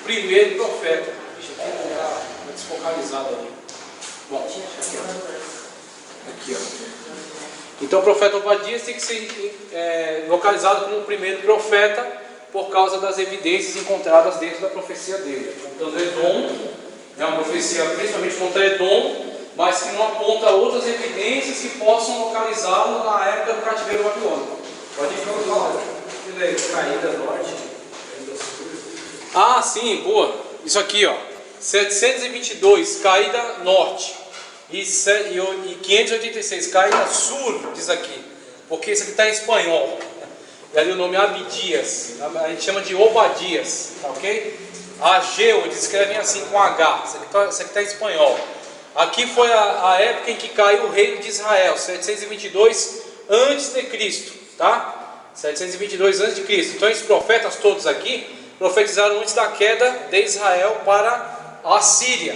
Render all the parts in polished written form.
primeiro profeta. Deixa eu tentar desfocalizado ali. Bom, aqui, ó. Então o profeta Obadias tem que ser localizado como o primeiro profeta por causa das evidências encontradas dentro da profecia dele. Contando Edom, é uma profecia principalmente contra Edom, mas que não aponta outras evidências que possam localizá-lo na época do cativeiro babilônico. Pode falar, caída norte. Ah, sim, boa. Isso aqui, ó. 722, caída norte. E 586, caída sul, diz aqui. Porque isso aqui está em espanhol. E ali o nome é Abidias. A gente chama de Obadias, tá ok? Ageu, eles escrevem assim com H. Isso aqui está em espanhol. Aqui foi a época em que caiu o reino de Israel, 722 a.C., tá? 722 a.C. Então esses profetas todos aqui profetizaram antes da queda de Israel para a Síria.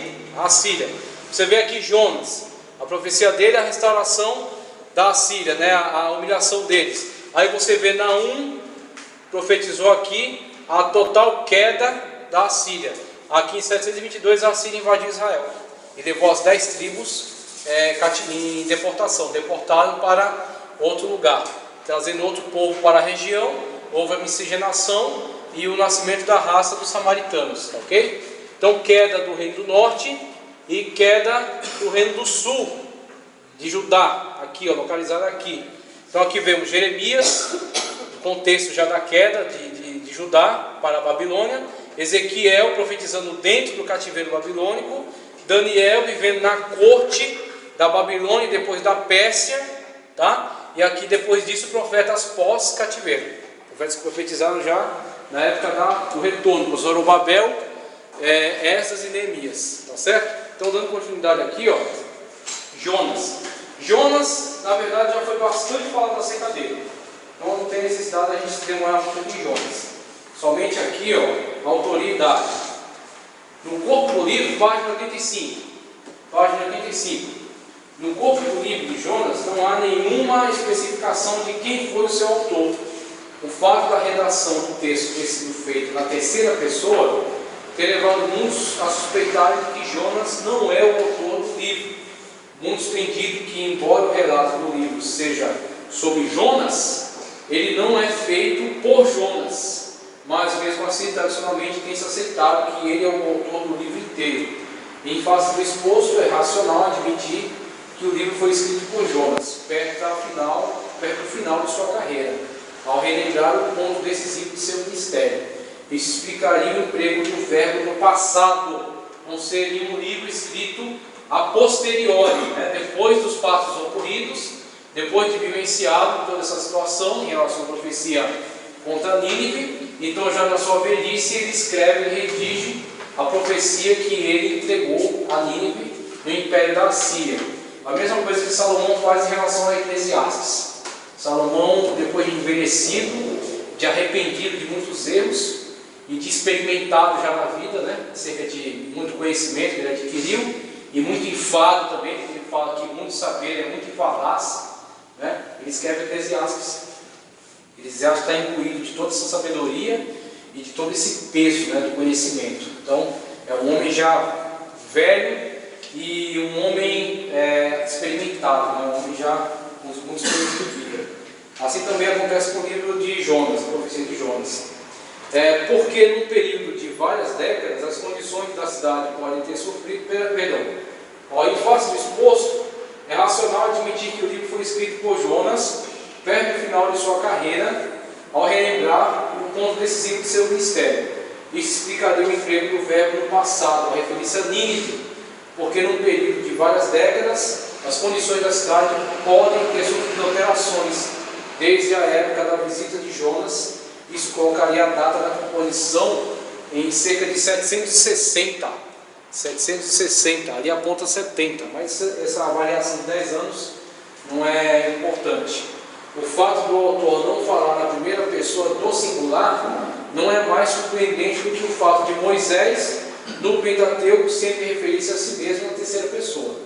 Você vê aqui Jonas, a profecia dele é a restauração da Síria, né? A humilhação deles. Aí você vê Naum, profetizou aqui a total queda da Síria. Aqui em 722 a Síria invadiu Israel e levou as 10 tribos em deportação, deportaram para outro lugar, trazendo outro povo para a região. Houve a miscigenação e o nascimento da raça dos samaritanos, ok? Então queda do reino do norte e queda do reino do sul de Judá, aqui, ó, localizado aqui. Então aqui vemos Jeremias, contexto já da queda de Judá para a Babilônia, Ezequiel profetizando dentro do cativeiro babilônico, Daniel vivendo na corte da Babilônia e depois da Pérsia, tá? E aqui depois disso profetas pós-cativeiro, profetas que profetizaram já na época do retorno, com Zorobabel, Esdras e Neemias, tá certo? Então dando continuidade aqui, ó, Jonas, na verdade, já foi bastante falado acerca dele. Então não tem necessidade de a gente se demorar muito em Jonas. Somente aqui, ó, a autoria e idade. No corpo do livro, página 85. No corpo do livro de Jonas não há nenhuma especificação de quem foi o seu autor. O fato da redação do texto ter sido feito na terceira pessoa tem levado muitos a suspeitarem de que Jonas não é o autor do livro. Muitos têm dito que, embora o relato do livro seja sobre Jonas, ele não é feito por Jonas, mas mesmo assim, tradicionalmente, tem se aceitado que ele é o autor do livro inteiro. Em face do exposto, é racional admitir que o livro foi escrito por Jonas, perto do final de sua carreira, ao relembrar o ponto decisivo de seu ministério. Isso explicaria o emprego do verbo no passado, não seria um livro escrito a posteriori, né? Depois dos fatos ocorridos, depois de vivenciado toda essa situação em relação à profecia contra Nínive. Então já na sua velhice ele escreve e redige a profecia que ele entregou a Nínive no império da Síria. A mesma coisa que Salomão faz em relação a Eclesiastes. Salomão, depois de envelhecido, de arrependido de muitos erros e de experimentado já na vida, né? Acerca de muito conhecimento que ele adquiriu, e muito enfado também, porque ele fala que muito saber é muito enfadar-se, né? Ele escreve Eclesiastes. Eclesiastes está imbuído de toda essa sabedoria e de todo esse peso, né, do conhecimento. Então, é um homem já velho e um homem experimentado, né? Um homem já com muitos experiências de vida. Assim também acontece com o livro de Jonas, a profecia de Jonas. Porque num período de várias décadas as condições da cidade podem ter sofrido, em face do exposto, é racional admitir que o livro foi escrito por Jonas perto do final de sua carreira, ao relembrar o ponto decisivo de seu ministério. Isso explicaria o emprego do verbo no passado, ao referir-se a Nínive, porque num período de várias décadas as condições da cidade podem ter sofrido alterações desde a época da visita de Jonas. Isso colocaria a data da composição em cerca de 760, ali aponta 70, mas essa avaliação de 10 anos não é importante. O fato do autor não falar na primeira pessoa do singular não é mais surpreendente do que o fato de Moisés, no Pentateuco, sempre referir-se a si mesmo na terceira pessoa.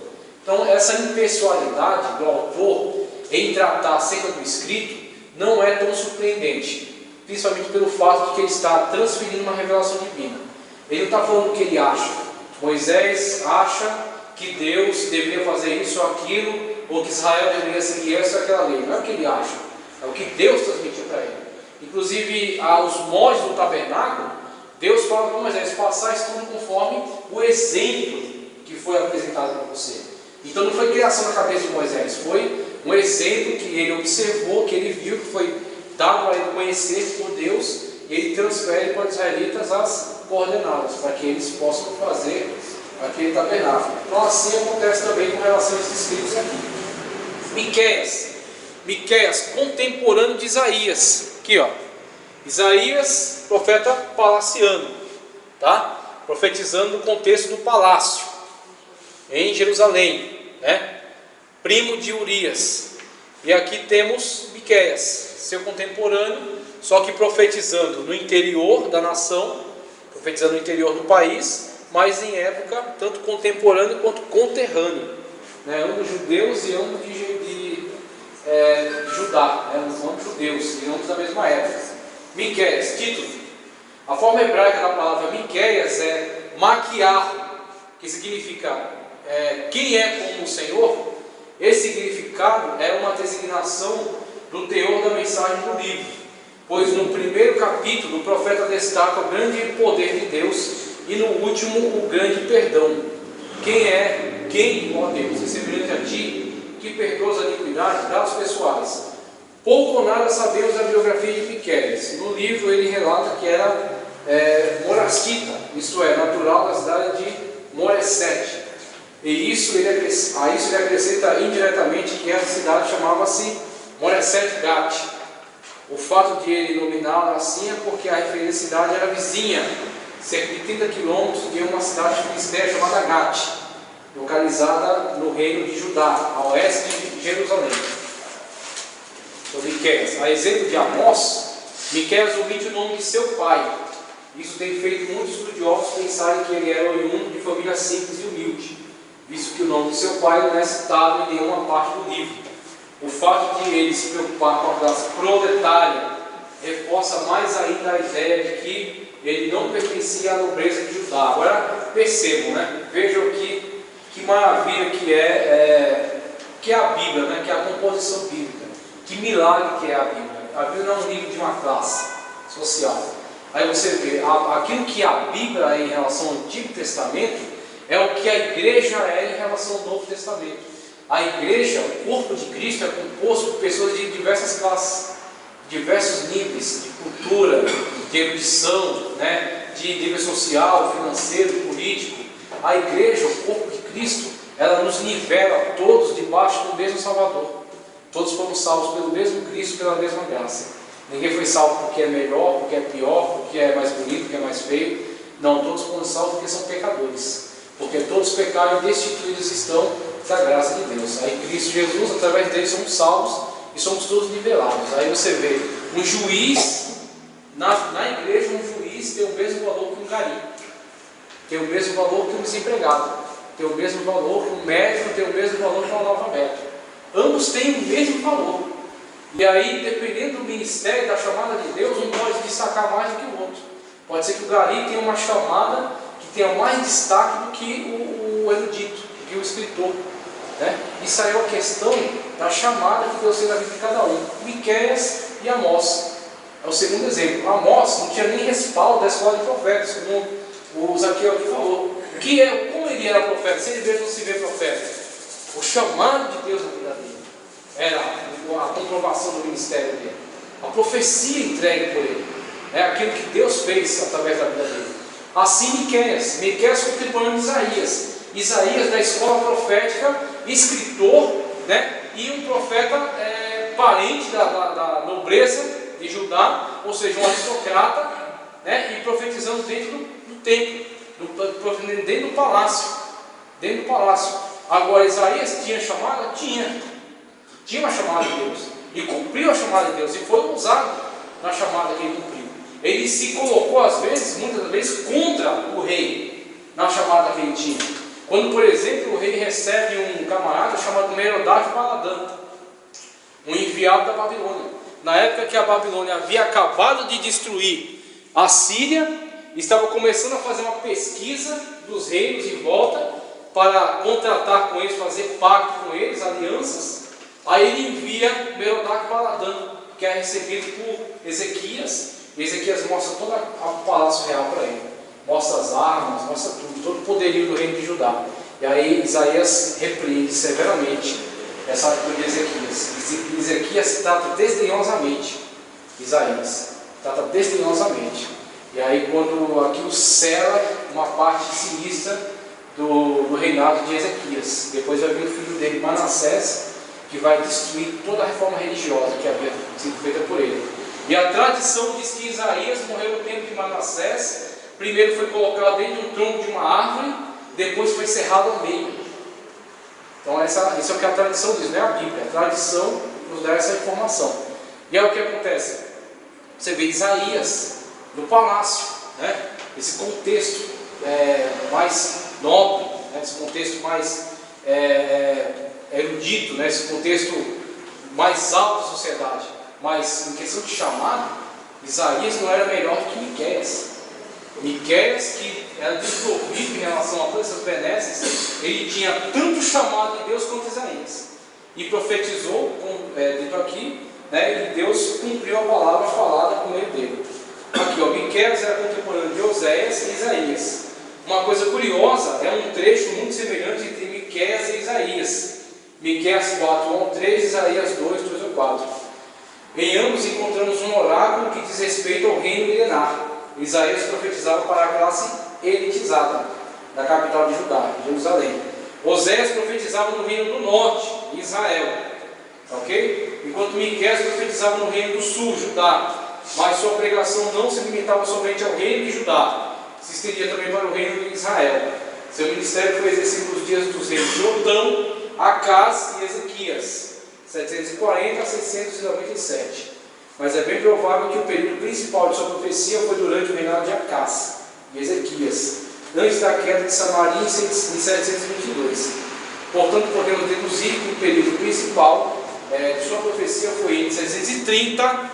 Então, essa impessoalidade do autor em tratar acerca do escrito não é tão surpreendente, principalmente pelo fato de que ele está transferindo uma revelação divina. Ele não está falando o que ele acha. Moisés acha que Deus deveria fazer isso ou aquilo, ou que Israel deveria seguir essa ou aquela lei. Não é o que ele acha, é o que Deus transmitiu para ele. Inclusive, aos moldes do tabernáculo, Deus fala para Moisés: passar isso tudo conforme o exemplo que foi apresentado para você. Então não foi criação na cabeça de Moisés, foi um exemplo que ele observou, que ele viu, que foi dado a ele conhecer por Deus, e ele transfere para os israelitas as coordenadas, para que eles possam fazer aquele tabernáculo. Então assim acontece também com relação a esses escritos aqui. Miqueias, contemporâneo de Isaías. Aqui, ó. Isaías, profeta palaciano, tá? Profetizando no contexto do palácio em Jerusalém, né? Primo de Urias. E aqui temos Miqueias, seu contemporâneo, só que profetizando no interior da nação, profetizando no interior do país, mas em época tanto contemporâneo quanto conterrâneo, né? Ambos judeus e ambos de Judá, né? Ambos judeus e ambos da mesma época. Miqueias, título. A forma hebraica da palavra Miqueias é maquiar, que significa quem é como o Senhor. Esse significado é uma designação do teor da mensagem do livro, pois no primeiro capítulo o profeta destaca o grande poder de Deus e no último o grande perdão. Quem, ó Deus, é semelhante a ti, que perdoa as iniquidades das pessoais. Pouco ou nada sabemos da biografia de Miqueias. No livro ele relata que era morasquita, isto é, natural da cidade de Moresete. E a isso ele acrescenta indiretamente que essa cidade chamava-se Moresete Gat. O fato de ele nominá-la assim é porque a referida cidade era vizinha, cerca de 30 quilômetros de uma cidade filisteia chamada Gat, localizada no reino de Judá, a oeste de Jerusalém. Então, Miqueias, a exemplo de Amós, Miqueias omite o nome de seu pai. Isso tem feito muitos estudiosos pensarem que ele era oriundo de família simples e humilde, visto que o nome de seu pai não é citado em nenhuma parte do livro. O fato de ele se preocupar com a classe proletária reforça mais ainda a ideia de que ele não pertencia à nobreza de Judá. Agora percebam, né? Vejam que maravilha que é a Bíblia, né? Que é a composição bíblica. Que milagre que é a Bíblia. A Bíblia não é um livro de uma classe social. Aí você vê, aquilo que a Bíblia é em relação ao Antigo Testamento é o que a igreja é em relação ao Novo Testamento. A igreja, o corpo de Cristo, é composto por pessoas de diversas classes, diversos níveis de cultura, de erudição, né, de nível social, financeiro, político. A igreja, o corpo de Cristo, ela nos nivela todos debaixo do mesmo Salvador. Todos fomos salvos pelo mesmo Cristo, pela mesma graça. Ninguém foi salvo porque é melhor, porque é pior, porque é mais bonito, porque é mais feio. Não, todos fomos salvos porque são pecadores. Porque todos pecaram e destituídos estão da graça de Deus. Aí Cristo Jesus, através dele, somos salvos e somos todos nivelados. Aí você vê, um juiz, na igreja, um juiz tem o mesmo valor que um gari, tem o mesmo valor que um desempregado, tem o mesmo valor que um médico, tem o mesmo valor que um analfabeto. Ambos têm o mesmo valor. E aí, dependendo do ministério, da chamada de Deus, um pode destacar mais do que o outro. Pode ser que o gari tenha uma chamada que tenha mais destaque do que o erudito, do que o escritor, né? Isso aí é uma questão da chamada que Deus tem na vida de cada um. Miqueias e Amós é o segundo exemplo. Amós não tinha nem respaldo da escola de profetas, como o Zaqueu aqui falou. Como ele era profeta? Se ele mesmo não se vê profeta, o chamado de Deus na vida dele era a comprovação do ministério dele, a profecia entregue por ele, aquilo que Deus fez através da vida dele. Assim Miqueias contemporâneo de Isaías da escola profética, escritor, né? E um profeta parente da nobreza de Judá, ou seja, um aristocrata, né? E profetizando dentro do templo, dentro do palácio. Agora Isaías tinha chamada? Tinha uma chamada de Deus, e cumpriu a chamada de Deus, e foi usado na chamada que ele cumpriu. Ele se colocou muitas vezes contra o rei, na chamada que ele tinha. Quando, por exemplo, o rei recebe um camarada chamado Merodach-Baladã, um enviado da Babilônia. Na época que a Babilônia havia acabado de destruir a Síria estava começando a fazer uma pesquisa dos reinos em volta para contratar com eles, fazer pacto com eles, alianças. Aí ele envia Merodach-Baladã, que é recebido por Ezequias. E Ezequias mostra todo o palácio real para ele, mostra as armas, mostra tudo, todo o poderio do reino de Judá. E aí Isaías repreende severamente essa atitude de Ezequias. Ezequias trata desdenhosamente Isaías, trata desdenhosamente. E aí quando aquilo sela uma parte sinistra do reinado de Ezequias. Depois vai vir o filho dele, Manassés, que vai destruir toda a reforma religiosa que havia sido feita por ele. E a tradição diz que Isaías morreu no tempo de Manassés. Primeiro foi colocado dentro de um tronco de uma árvore, depois foi cerrado ao meio. Então isso é o que a tradição diz, não é a Bíblia. A tradição nos dá essa informação. E aí o que acontece? Você vê Isaías no palácio, né? Esse contexto mais nobre, né? Esse contexto mais erudito, né? Esse contexto mais alto da sociedade. Mas em questão de chamado, Isaías não era melhor do que Miqueias. Miqueias, que era desprovido em relação a todas essas benesses, ele tinha tanto chamado de Deus quanto Isaías. E profetizou, dito aqui, né, e Deus cumpriu a palavra falada por meio dele. Aqui, ó, Miqueias era contemporâneo de Oséias e Isaías. Uma coisa curiosa, é um trecho muito semelhante entre Miqueias e Isaías. Miqueias 4:1-3, Isaías 2:2-4. Em ambos encontramos um oráculo que diz respeito ao reino milenar. Isaías profetizava para a classe elitizada da capital de Judá, Jerusalém. Oséias profetizava no reino do norte, Israel. Ok? Enquanto Miqueias profetizava no reino do sul, Judá. Mas sua pregação não se limitava somente ao reino de Judá, se estendia também para o reino de Israel. Seu ministério foi exercido nos dias dos reis Jotão, Acás e Ezequias, 740 a 697. Mas é bem provável que o período principal de sua profecia foi durante o reinado de Acás e Ezequias, antes da queda de Samaria em 722. Portanto, podemos deduzir que o período principal de sua profecia foi entre 730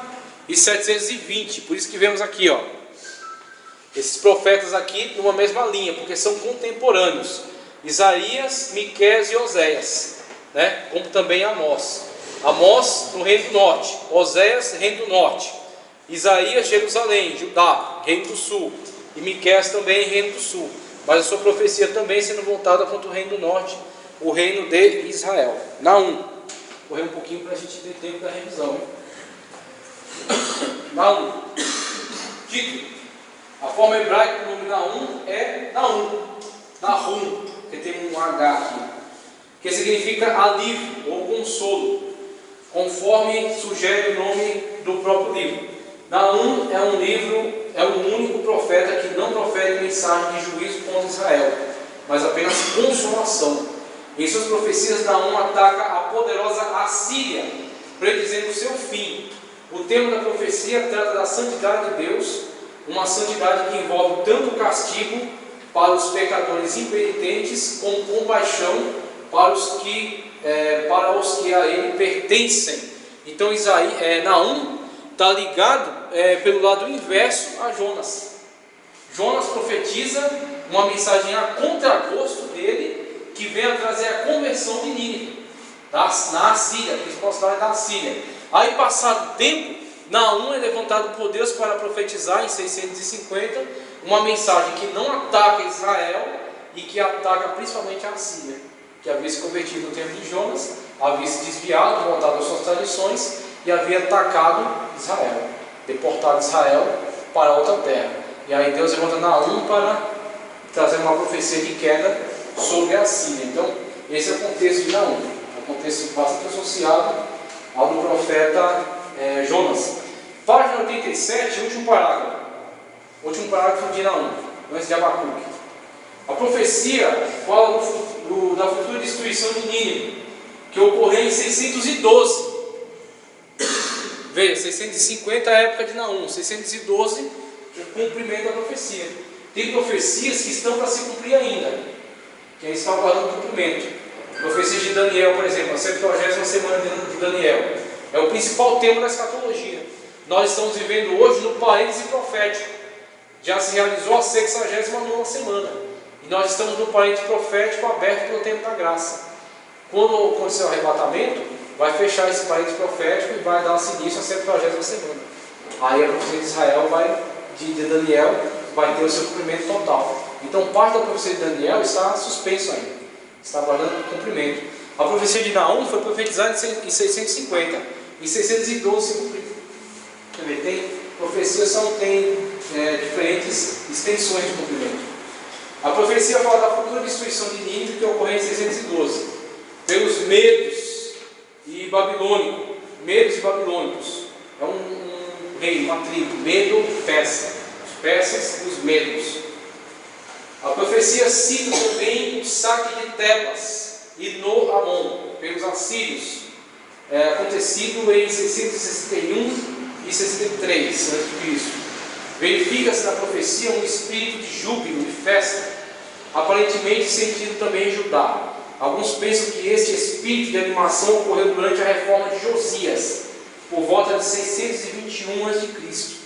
e 720. Por isso que vemos aqui, ó, esses profetas aqui numa mesma linha, porque são contemporâneos: Isaías, Miqueias e Oséias, né? Como também Amós. Amós no reino do norte, Oséias, reino do norte, Isaías, Jerusalém, Judá, reino do sul, e Miqueias também, reino do sul. Mas a sua profecia também sendo voltada contra o reino do norte, o reino de Israel. Naum, correr um pouquinho para a gente ter tempo da revisão. Naum, título. A forma hebraica do nome Naum é Naum, Nahum, que tem um H aqui, que significa alívio ou consolo, conforme sugere o nome do próprio livro. Naum é o único profeta que não profere mensagem de juízo contra Israel, mas apenas consolação. Em suas profecias, Naum ataca a poderosa Assíria, predizendo o seu fim. O tema da profecia trata da santidade de Deus, uma santidade que envolve tanto o castigo para os pecadores impenitentes, como compaixão para os que a ele pertencem. Então Naum está ligado pelo lado inverso a Jonas. Jonas profetiza uma mensagem a contragosto dele, que vem a trazer a conversão de Nínive, na Assíria, a principal cidade da Assíria. Aí, passado o tempo, Naum é levantado por Deus para profetizar em 650 uma mensagem que não ataca Israel e que ataca principalmente a Assíria, que havia se convertido no tempo de Jonas, havia se desviado, voltado às suas tradições e havia atacado Israel, deportado Israel para outra terra. E aí Deus levanta Naum para trazer uma profecia de queda sobre a Síria. Então, esse é o contexto de Naum, é um contexto bastante associado ao do profeta Jonas. Página 87, último parágrafo de Naum, antes de Abacuque. A profecia fala da futura destruição de Nínive, que ocorreu em 612. Veja, 650 é a época de Naum, 612 é o cumprimento da profecia. Tem profecias que estão para se cumprir ainda, que ainda estão aguardando o cumprimento. Profecia de Daniel, por exemplo, a 70ª semana de Daniel, é o principal tema da escatologia. Nós estamos vivendo hoje no parêntese profético, já se realizou a 69ª semana. E nós estamos no parênteses profético aberto no tempo da graça. Quando acontecer o arrebatamento, vai fechar esse parênteses profético e vai dar início à 70ª semana. Aí a profecia de Israel de Daniel vai ter o seu cumprimento total. Então parte da profecia de Daniel está suspenso ainda, está aguardando cumprimento. A profecia de Naum foi profetizada em 650, em 612 se cumpriu. Profecias têm diferentes extensões de cumprimento. A profecia fala da futura destruição de Nínive que ocorreu em 612, pelos medos e babilônicos. Medos e babilônicos. É um reino, uma tribo, Medo-Persa. Os persas e os medos. A profecia cita também o saque de Tebas e No-Amon pelos assírios, acontecido em 661 e 63 a.C. Verifica-se na profecia um espírito de júbilo e festa, aparentemente sentido também em Judá. Alguns pensam que este espírito de animação ocorreu durante a reforma de Josias, por volta de 621 a.C.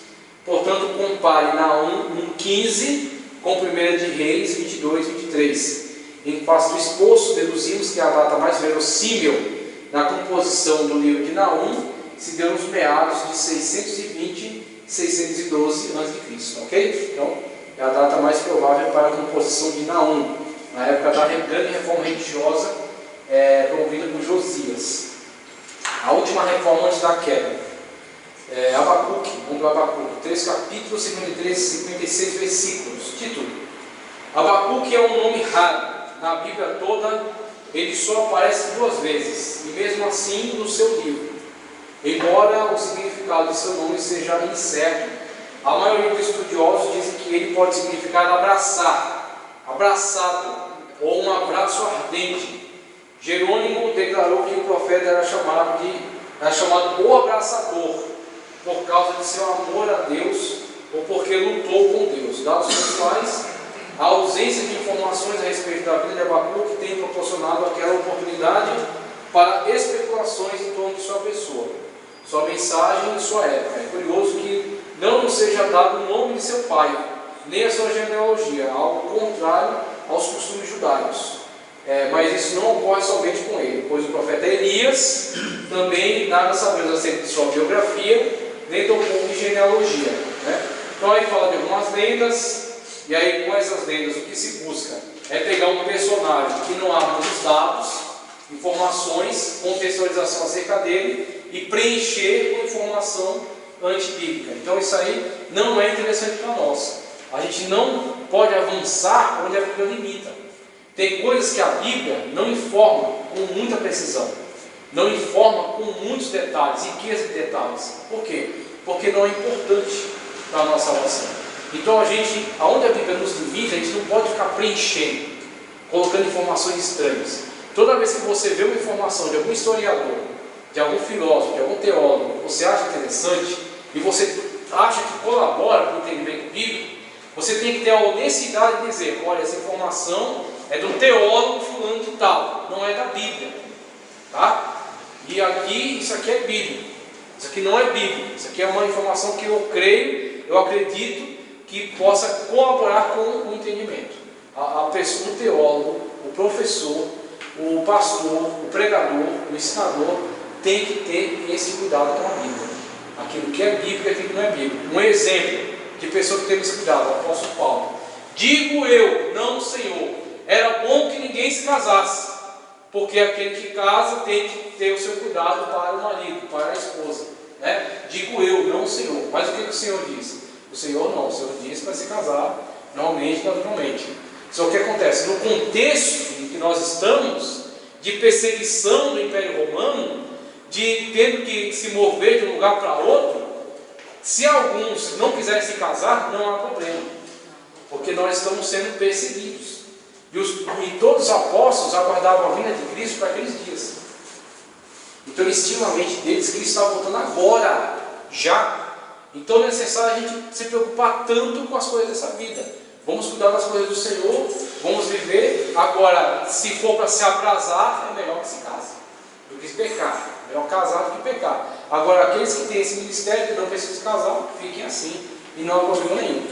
Portanto, compare Naum 1,15 com 1 de Reis 22, 23. Em face do exposto, deduzimos que a data mais verossímil na composição do livro de Naum se deu nos meados de 620 e 612 a.C. Ok? Então, é a data mais provável para a composição de Naum, na época da grande reforma religiosa promovida por Josias. A última reforma antes da queda. Abacuque, vamos para Abacuque, 3 capítulos, 53, 56 versículos. Título: Abacuque é um nome raro. Na Bíblia toda, ele só aparece 2 vezes, e mesmo assim no seu livro. Embora o significado de seu nome seja incerto, a maioria dos estudiosos dizem que ele pode significar abraçar, abraçado, ou um abraço ardente. Jerônimo declarou que o profeta era chamado o abraçador, por causa de seu amor a Deus, ou porque lutou com Deus. Dados pessoais, a ausência de informações a respeito da vida de Abacuque tem proporcionado aquela oportunidade para especulações em torno de sua pessoa, sua mensagem e sua época. É curioso que não nos seja dado o nome de seu pai, nem a sua genealogia, algo contrário aos costumes judaicos. Mas isso não ocorre somente com ele, pois o profeta Elias também nada sabemos acerca de sua biografia, nem do pouco de genealogia. Então aí fala de algumas lendas, e aí com essas lendas o que se busca é pegar um personagem que não há muitos dados, informações, contextualização acerca dele e preencher com informação antibíblica. Então isso aí não é interessante para nós. A gente não pode avançar onde a Bíblia limita. Tem coisas que a Bíblia não informa com muita precisão, não informa com muitos detalhes, riqueza de detalhes. Por quê? Porque não é importante para a nossa salvação. Então aonde a Bíblia nos limita, a gente não pode ficar preenchendo, colocando informações estranhas. Toda vez que você vê uma informação de algum historiador, de algum filósofo, de algum teólogo, você acha interessante e você acha que colabora com o entendimento bíblico, você tem que ter a honestidade de dizer: olha, essa informação é do teólogo fulano de tal, não é da Bíblia, tá? E aqui, isso aqui é bíblico, isso aqui não é bíblico, isso aqui é uma informação que eu creio, eu acredito que possa colaborar com o entendimento. A pessoa, o teólogo, o professor, o pastor, o pregador, o ensinador tem que ter esse cuidado com a Bíblia, aquilo que é bíblico e aquilo que não é bíblico. Um exemplo de pessoa que teve esse cuidado, o apóstolo Paulo: digo eu, não o Senhor, era bom que ninguém se casasse, porque aquele que casa tem que ter o seu cuidado para o marido, para a esposa, Digo eu, não o Senhor. Mas o que o Senhor diz? O Senhor não, o Senhor diz para se casar normalmente, naturalmente. Só que acontece, no contexto em que nós estamos, de perseguição do Império Romano, de tendo que se mover de um lugar para outro, se alguns não quiserem se casar, não há problema, porque nós estamos sendo perseguidos. E todos os apóstolos aguardavam a vinda de Cristo para aqueles dias. Então eles tinham na mente deles que Cristo estava voltando agora, já. Então é necessário a gente se preocupar tanto com as coisas dessa vida. Vamos cuidar das coisas do Senhor, vamos viver. Agora, se for para se abrasar, é melhor que se case do que se pecar. É melhor casar do que pecar. Agora, aqueles que têm esse ministério que não precisam se casar, fiquem assim. e não há problema nenhum.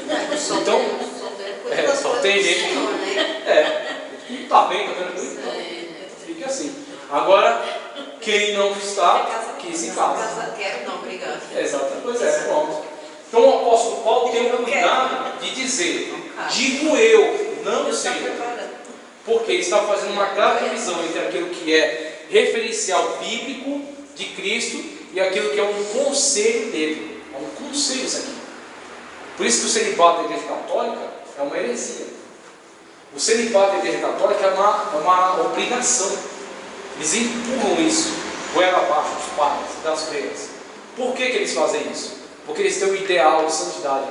Então, só tem gente que não está bem, está tranquilo, então fica assim. Agora, quem não está, que se casa. Quero não, obrigado. Exatamente, pois é, pronto. Então o apóstolo Paulo tem o cuidado de dizer, digo eu, não o Senhor. Porque ele está fazendo uma clara divisão entre aquilo que é referencial bíblico de Cristo e aquilo que é um conselho dele. É um conselho isso aqui. Por isso que o celibato da Igreja Católica é uma heresia. O celibato da Igreja Católica é uma obrigação. Eles empurram isso goela abaixo dos padres, das freiras. Por que eles fazem isso? Porque eles têm um ideal de santidade.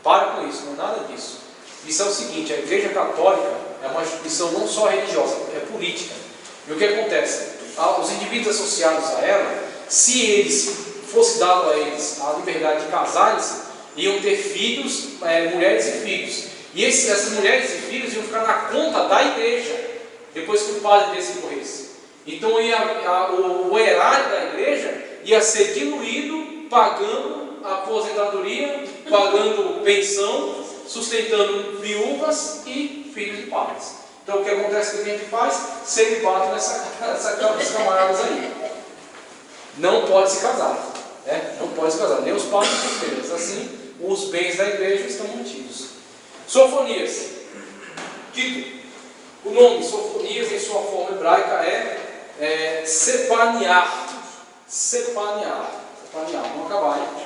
Para com isso, não é nada disso. Isso é o seguinte, a Igreja Católica é uma instituição não só religiosa, é política. E o que acontece? Os indivíduos associados a ela, se eles fosse dado a eles a liberdade de casarem-se, iam ter filhos, mulheres e filhos. E essas mulheres e filhos iam ficar na conta da igreja, depois que o padre desse morresse. Então o erário da igreja ia ser diluído, pagando aposentadoria, pagando pensão, sustentando viúvas e filhos de padres. Então o que acontece que a gente faz? Celibato nessas camaradas aí. Não pode se casar. Não pode se casar, nem os padres nem os freiras. Assim, os bens da igreja estão mantidos. Sofonias. Título. O nome Sofonias, em sua forma hebraica, é Sepaniar. Sepaniar. Vamos acabar aí.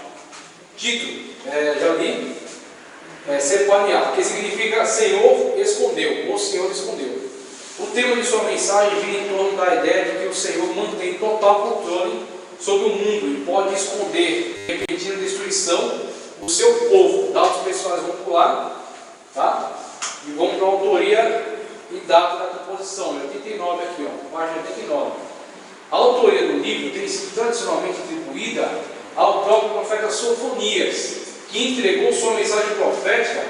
Título. Já li. Sepaniar, que significa Senhor escondeu, o Senhor escondeu. O tema de sua mensagem gira em torno da ideia de que o Senhor mantém total controle sobre o mundo e pode esconder, repetindo a destruição, o seu povo. Dados pessoais vão pular, tá? E vamos para a autoria e data da composição, 89 aqui, página 89. A autoria do livro tem sido tradicionalmente atribuída ao próprio profeta Sofonias, que entregou sua mensagem profética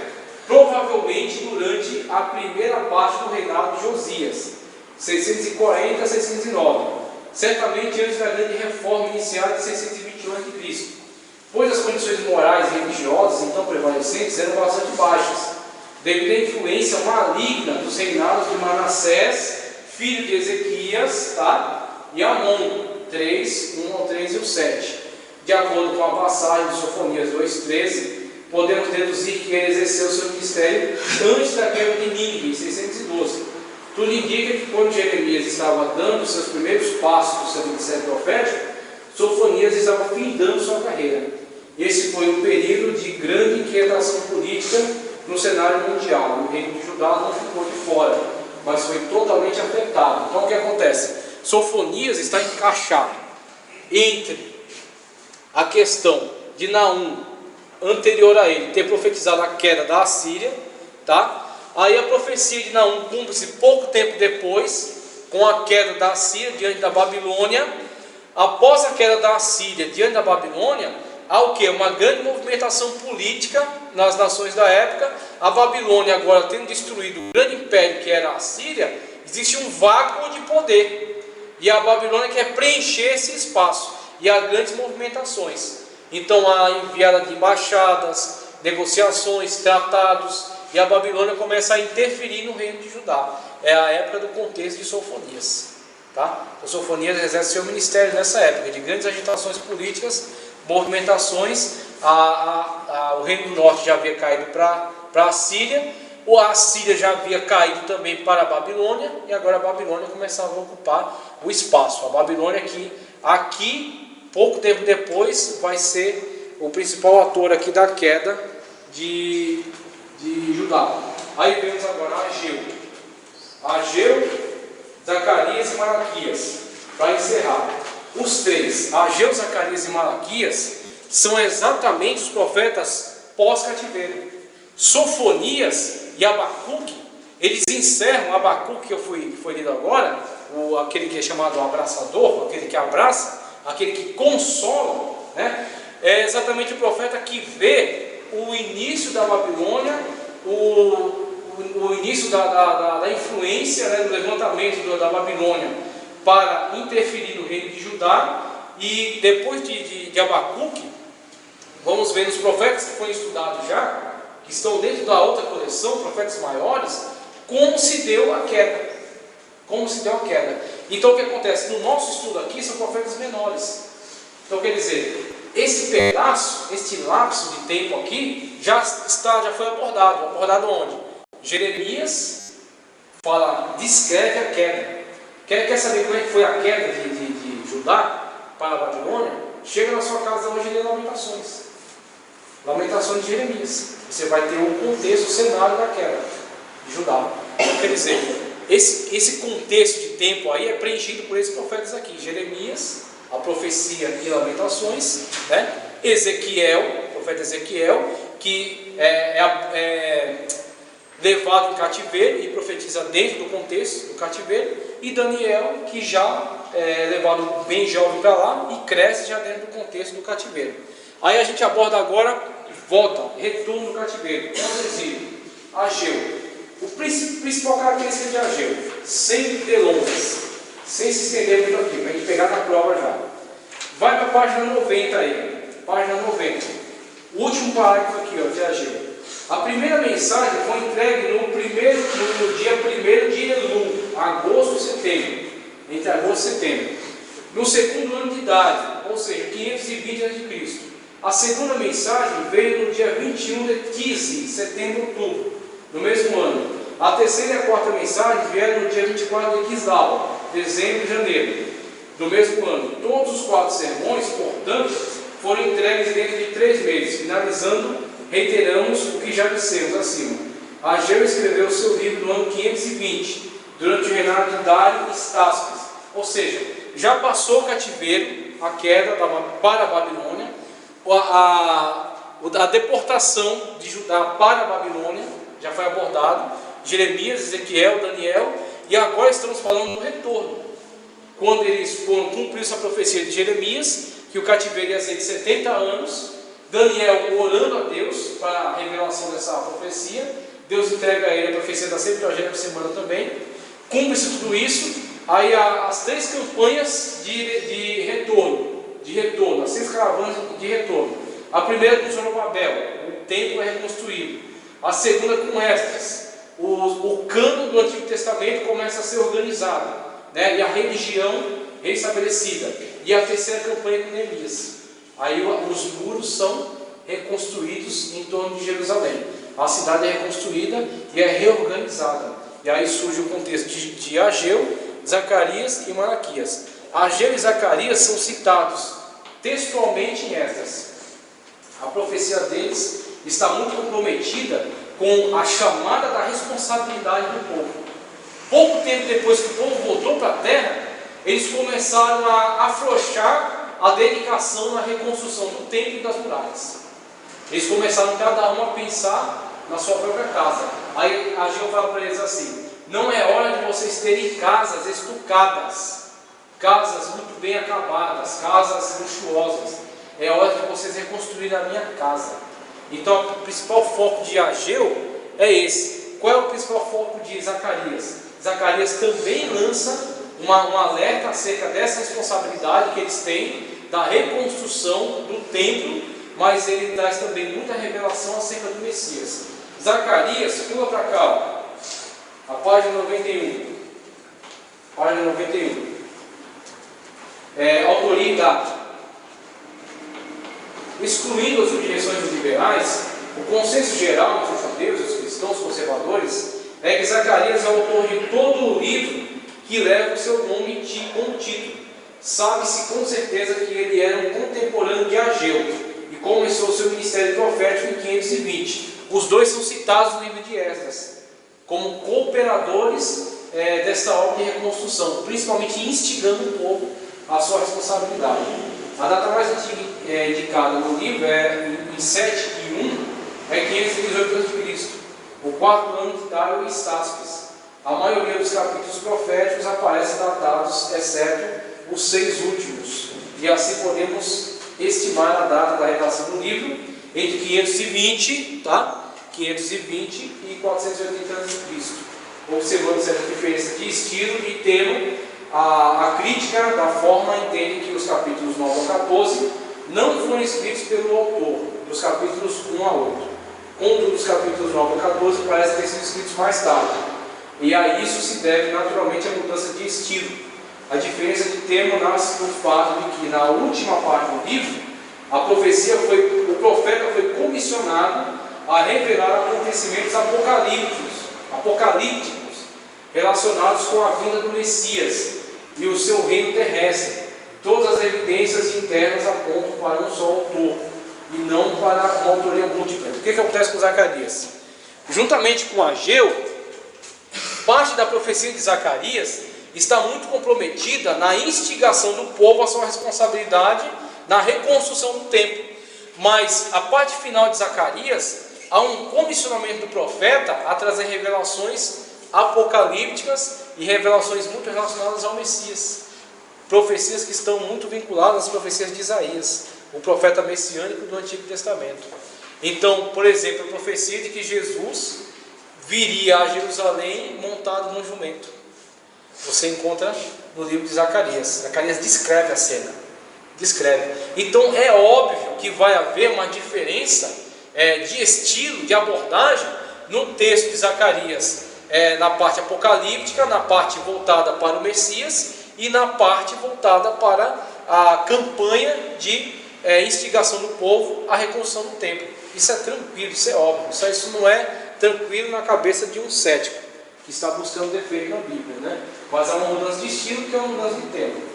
provavelmente durante a primeira parte do reinado de Josias, 640 a 609, certamente antes da grande reforma iniciada de 621 a.C., pois as condições morais e religiosas então prevalecentes eram bastante baixas, devido à influência maligna dos reinados de Manassés, filho de Ezequias, e Amon, 3, 1 ao 3 e o 7. De acordo com a passagem de Sofonias 2,13, podemos deduzir que ele exerceu seu ministério antes da queda de Nínive, em 612. Tudo indica que quando Jeremias estava dando seus primeiros passos do seu ministério profético, Sofonias estava findando sua carreira. Esse foi um período de grande inquietação política no cenário mundial. O reino de Judá não ficou de fora, mas foi totalmente afetado. Então o que acontece? Sofonias está encaixado entre a questão de Naum, anterior a ele, ter profetizado a queda da Assíria, Aí a profecia de Naum cumpre-se pouco tempo depois, com a queda da Assíria diante da Babilônia. Após a queda da Assíria diante da Babilônia, há o que? Uma grande movimentação política nas nações da época. A Babilônia agora tendo destruído o grande império que era a Assíria, existe um vácuo de poder, e a Babilônia quer preencher esse espaço. E há grandes movimentações. Então há enviada de embaixadas, negociações, tratados, e a Babilônia começa a interferir no reino de Judá. É a época do contexto de Sofonias. Então Sofonias exerce seu ministério nessa época, de grandes agitações políticas, movimentações. O reino do norte já havia caído para a Síria, a Assíria já havia caído também para a Babilônia, e agora a Babilônia começava a ocupar o espaço. A Babilônia aqui pouco tempo depois, vai ser o principal ator aqui da queda de Judá. Aí vemos agora Ageu, Zacarias e Malaquias, para encerrar. Os três, Ageu, Zacarias e Malaquias, são exatamente os profetas pós-cativeiro. Sofonias e Abacuque, eles encerram Abacuque, que foi lido agora, aquele que é chamado abraçador, aquele que abraça, aquele que consola, é exatamente o profeta que vê o início da Babilônia, o início da influência, do levantamento da Babilônia para interferir no reino de Judá. E depois de Abacuque, vamos ver nos profetas que foram estudados já, que estão dentro da outra coleção, profetas maiores, como se deu a queda. Como se deu a queda. Então o que acontece? No nosso estudo aqui são profetas menores. Então quer dizer, esse pedaço, este lapso de tempo aqui, já foi abordado. Abordado onde? Jeremias descreve a queda. Quer saber como é que foi a queda de Judá para a Babilônia? Chega na sua casa hoje e lê Lamentações. Lamentações de Jeremias. Você vai ter um contexto, o cenário da queda de Judá. Então, quer dizer, esse contexto de tempo aí é preenchido por esses profetas aqui. Jeremias, a profecia e Lamentações, né? Ezequiel, o profeta Ezequiel, que é levado em cativeiro e profetiza dentro do contexto do cativeiro, e Daniel, que já é levado bem jovem para lá e cresce já dentro do contexto do cativeiro. Aí a gente aborda agora, retorno do cativeiro, exílio. Ageu. O principal característica de Ageu, sem delongas, sem se estender muito aqui, para a gente pegar na prova já. Vai para a página 90 aí, página 90. O último parágrafo aqui, ó, de Ageu. A primeira mensagem foi entregue no dia 1º de Elul, agosto e setembro, entre agosto e setembro, no segundo ano de idade, ou seja, 520 a.C. A segunda mensagem veio no dia 21 de Tise, setembro, outubro, no mesmo ano. A terceira e a quarta mensagem vieram no dia 24 de Quislau, dezembro e janeiro, do mesmo ano. Todos os 4 sermões, portanto, foram entregues dentro de 3 meses. Finalizando, reiteramos o que já dissemos acima. Ageu escreveu seu livro no ano 520, durante o reinado de Dário e Estáspes. Ou seja, já passou o cativeiro, a queda para a Babilônia, a deportação de Judá para a Babilônia, já foi abordado. Jeremias, Ezequiel, Daniel, e agora estamos falando do retorno. Quando eles foram cumprir essa profecia de Jeremias, que o cativeiro ia ser de 70 anos, Daniel orando a Deus para a revelação dessa profecia, Deus entrega a ele a profecia da 70ª semana também, cumpre-se tudo isso, aí há as 3 campanhas de retorno, as 6 caravanas de retorno. A primeira com Zorobabel, o templo é reconstruído. A segunda com Esdras, o cânon do Antigo Testamento começa a ser organizado, né? E a religião restabelecida. E a terceira campanha com Neemias. Aí os muros são reconstruídos em torno de Jerusalém. A cidade é reconstruída e é reorganizada. E aí surge o contexto de Ageu, Zacarias e Malaquias. Ageu e Zacarias são citados textualmente em Esdras. A profecia deles está muito comprometida com a chamada da responsabilidade do povo. Pouco tempo depois que o povo voltou para a terra, eles começaram a afrouxar a dedicação na reconstrução do templo e das muralhas. Eles começaram cada um a pensar na sua própria casa. Aí Ageu fala para eles assim: não é hora de vocês terem casas estucadas, casas muito bem acabadas, casas luxuosas. É hora de vocês reconstruírem a minha casa. Então o principal foco de Ageu é esse. Qual é o principal foco de Zacarias? Zacarias também lança um alerta acerca dessa responsabilidade que eles têm da reconstrução do templo, mas ele traz também muita revelação acerca do Messias. Zacarias, pula para cá, a página 91. Página 91. Autoria e data. Excluindo as objeções dos liberais, o consenso geral entre os judeus e os cristãos conservadores é que Zacarias é o autor de todo o livro que leva o seu nome como título. Sabe-se com certeza que ele era um contemporâneo de Ageu e começou o seu ministério profético em 520. Os dois são citados no livro de Esdras como cooperadores desta obra de reconstrução, principalmente instigando o povo à sua responsabilidade. A data mais antiga indicada no livro em 7 e 1 é 518 a.C., o 4º ano de Dário e Estáspes. A maioria dos capítulos proféticos aparecem datados, exceto os 6 últimos, e assim podemos estimar a data da redação do livro entre 520 e 480 a.C., observando certa diferença de estilo e tema. A crítica da forma entende que os capítulos 9 a 14 não foram escritos pelo autor, dos capítulos 1 a 8. Contudo, dos capítulos 9 a 14 parece ter sido escritos mais tarde. E a isso se deve naturalmente a mudança de estilo. A diferença de termo nasce do fato de que na última parte do livro, o profeta foi comissionado a revelar acontecimentos apocalípticos relacionados com a vinda do Messias e o seu reino terrestre. Todas as evidências internas apontam para um só autor e não para uma autoria múltipla. O que acontece com Zacarias? Juntamente com Ageu, parte da profecia de Zacarias está muito comprometida na instigação do povo à sua responsabilidade na reconstrução do templo. Mas a parte final de Zacarias, há um comissionamento do profeta a trazer revelações apocalípticas e revelações muito relacionadas ao Messias. Profecias que estão muito vinculadas às profecias de Isaías, o profeta messiânico do Antigo Testamento. Então, por exemplo, a profecia de que Jesus viria a Jerusalém montado num jumento. Você encontra no livro de Zacarias. Zacarias descreve a cena. Então é óbvio que vai haver uma diferença de estilo, de abordagem no texto de Zacarias, na parte apocalíptica, na parte voltada para o Messias e na parte voltada para a campanha de instigação do povo à reconstrução do templo. Isso é tranquilo, isso é óbvio. Isso não é tranquilo na cabeça de um cético que está buscando defeito na Bíblia, né? Mas há uma mudança de estilo que é uma mudança de tempo.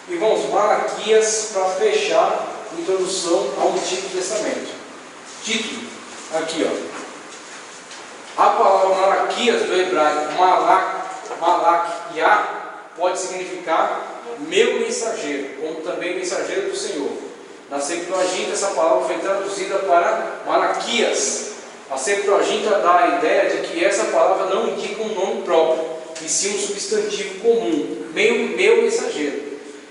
E vamos, Malaquias, para fechar a introdução ao Antigo Testamento. Título, aqui ó. A palavra Malaquias do hebraico Malaquiá pode significar meu mensageiro, como também mensageiro do Senhor. Na Septuaginta essa palavra foi traduzida para Malaquias. A Septuaginta dá a ideia de que essa palavra não indica um nome próprio, e sim um substantivo comum, meu mensageiro.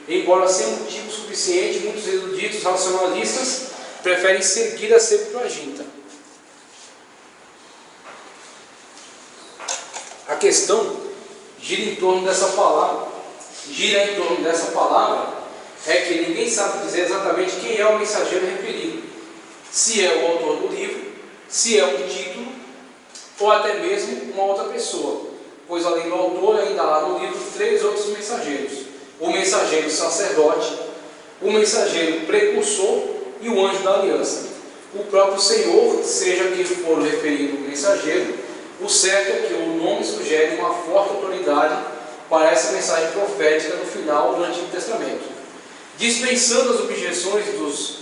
Embora seja um motivo suficiente, muitos eruditos racionalistas preferem seguir a Septuaginta. A questão gira em torno dessa palavra, é que ninguém sabe dizer exatamente quem é o mensageiro referido. Se é o autor do livro, se é um título, ou até mesmo uma outra pessoa. Pois além do autor, ainda há no livro 3 outros mensageiros. O mensageiro sacerdote, o mensageiro precursor e o anjo da aliança. O próprio Senhor, seja quem for referido o mensageiro, o certo é que o nome sugere uma forte autoridade para essa mensagem profética no final do Antigo Testamento. Dispensando as objeções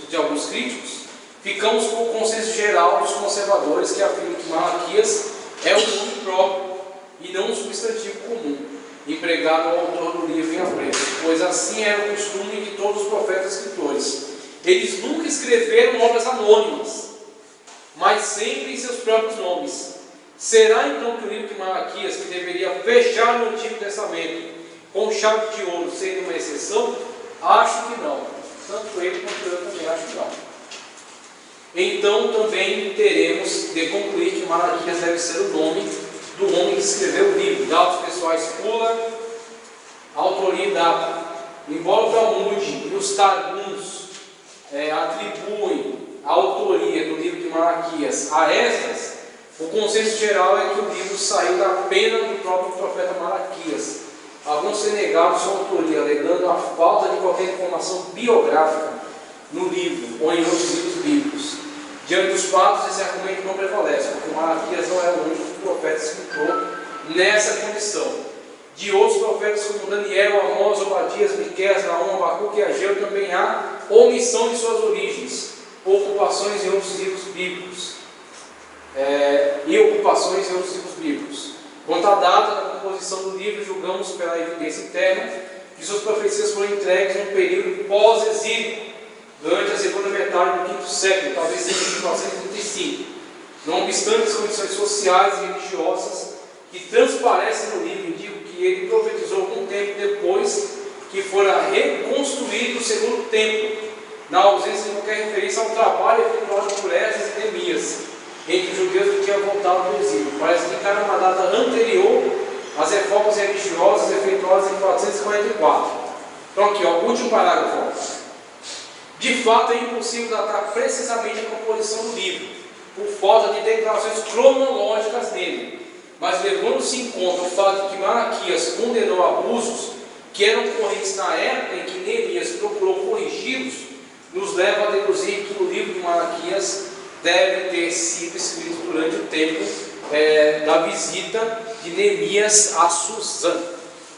de alguns críticos, ficamos com o consenso geral dos conservadores que afirmam que Malaquias é um nome próprio e não um substantivo comum, empregado ao autor do livro em apreço, pois assim era o costume de todos os profetas e escritores. Eles nunca escreveram obras anônimas, mas sempre em seus próprios nomes. Será então que o livro de Malaquias, que deveria fechar o Antigo Testamento com chave de ouro, seria uma exceção? Acho que não. Tanto ele quanto eu também acho que não. Então também teremos de concluir que Malaquias deve ser o nome do homem que escreveu o livro. Dados pessoais pula, autoria e data. Embora o Talmud e os Targums atribuem a autoria do livro de Malaquias a Esdras, o consenso geral é que o livro saiu da pena do próprio profeta Malaquias. Alguns têm negado sua autoria, alegando a falta de qualquer informação biográfica no livro ou em outros livros bíblicos. Diante dos fatos, esse argumento não prevalece, porque Malaquias não é o único profeta escritor nessa condição. De outros profetas como Daniel, Amós, Obadias, Miqueias, Naum, Abacuque e Ageu também há omissão de suas origens, ocupações em outros livros bíblicos. Quanto à data da composição do livro, julgamos pela evidência interna que suas profecias foram entregues num período pós-exílio, durante a segunda metade do quinto século, talvez seja em 1935. Não obstante as condições sociais e religiosas que transparecem no livro, indicam que ele profetizou algum tempo depois que fora reconstruído o segundo templo, na ausência de qualquer referência ao trabalho efetuado por Esdras e Neemias, entre os judeus que tinham voltado do exílio. Parece indicar uma data anterior às reformas religiosas efetuadas em 444. Então aqui, ó, último parágrafo. De fato, é impossível datar precisamente a composição do livro, por falta de declarações cronológicas nele. Mas levando-se em conta o fato de que Malaquias condenou abusos que eram correntes na época em que Neemias procurou corrigi-los, nos leva a deduzir que o livro de Malaquias deve ter sido escrito durante o tempo da visita de Neemias a Susã.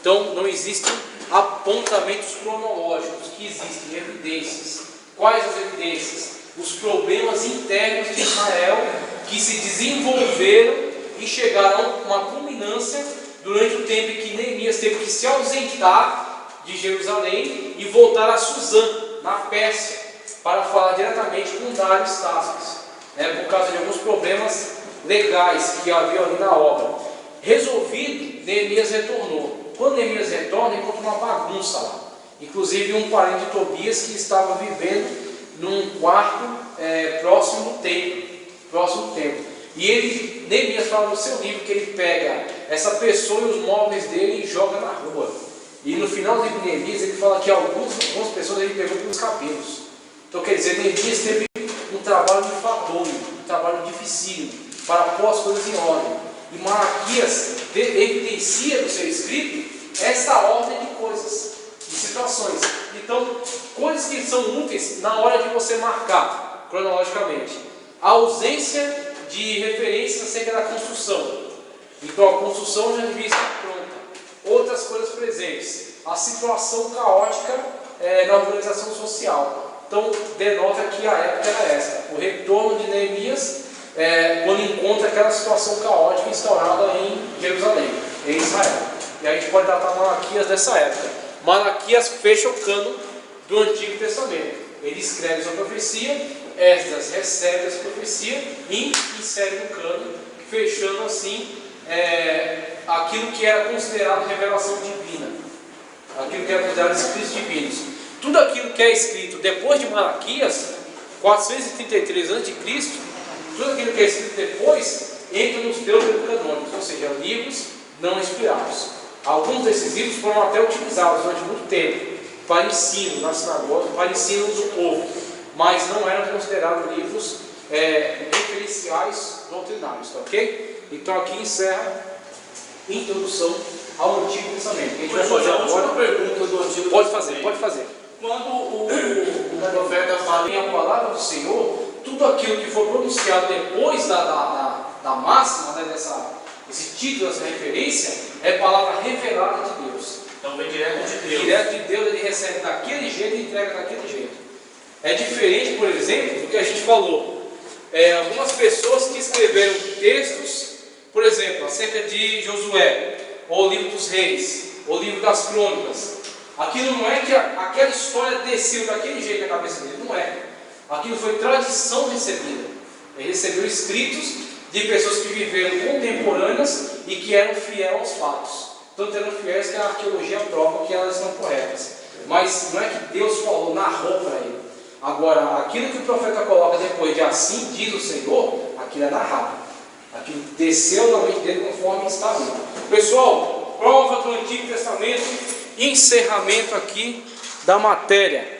Então, não existem apontamentos cronológicos, que existem evidências. Quais as evidências? Os problemas internos de Israel que se desenvolveram e chegaram a uma culminância durante o tempo em que Neemias teve que se ausentar de Jerusalém e voltar a Susã, na Pérsia, para falar diretamente com Dário Estácio, por causa de alguns problemas legais que havia ali na obra. Resolvido, Neemias retornou. Quando Neemias retorna, encontra uma bagunça lá. Inclusive um parente de Tobias que estava vivendo num quarto próximo do templo. E Neemias fala no seu livro que ele pega essa pessoa e os móveis dele e joga na rua. E no final do livro de Neemias ele fala que algumas pessoas ele pegou pelos cabelos. Então quer dizer, Neemias teve um trabalho enfadonho, um trabalho difícil para pôr as coisas em ordem. E Malaquias evidencia no seu escrito esta ordem de coisas, de situações. Então, coisas que são úteis na hora de você marcar cronologicamente. A ausência de referências acerca da construção. Então a construção já devia estar pronta. Outras coisas presentes. A situação caótica na organização social. Então denota que a época era essa. O retorno de Neemias quando encontra aquela situação caótica instaurada em Jerusalém, em Israel. E a gente pode datar Malaquias dessa época. Malaquias fecha o cano do Antigo Testamento. Ele escreve essa profecia, Esdras recebe essa profecia e insere no cano, fechando assim aquilo que era considerado revelação divina, aquilo que era considerado escritos divinos. Tudo aquilo que é escrito depois de Malaquias, 433 a.C., tudo aquilo que é escrito depois entra nos deuterocanônicos, ou seja, livros não inspirados. Alguns desses livros foram até utilizados durante muito tempo para ensino na sinagoga, para ensino do povo, mas não eram considerados livros referenciais doutrinários, tá ok? Então aqui encerra a introdução ao Antigo Testamento. A gente vai fazer agora uma pergunta do Antigo Testamento. Pode fazer. Quando o profeta fala em a palavra do Senhor, tudo aquilo que for pronunciado depois da máxima, esse título, essa referência, é palavra revelada de Deus. Então vem direto de Deus. Direto de Deus, ele recebe daquele jeito e entrega daquele jeito. É diferente, por exemplo, do que a gente falou. Algumas pessoas que escreveram textos, por exemplo, acerca de Josué, ou o livro dos reis, ou o livro das crônicas. Aquilo não é que aquela história desceu daquele jeito na cabeça dele, não é. Aquilo foi tradição recebida. Ele recebeu escritos de pessoas que viveram contemporâneas e que eram fiéis aos fatos. Tanto eram fiéis que a arqueologia prova que elas estão corretas. Mas não é que Deus falou, narrou para ele. Agora, aquilo que o profeta coloca depois de assim diz o Senhor, aquilo é narrado. Aquilo desceu na mente dele conforme está ali. Pessoal, prova do Antigo Testamento, encerramento aqui da matéria.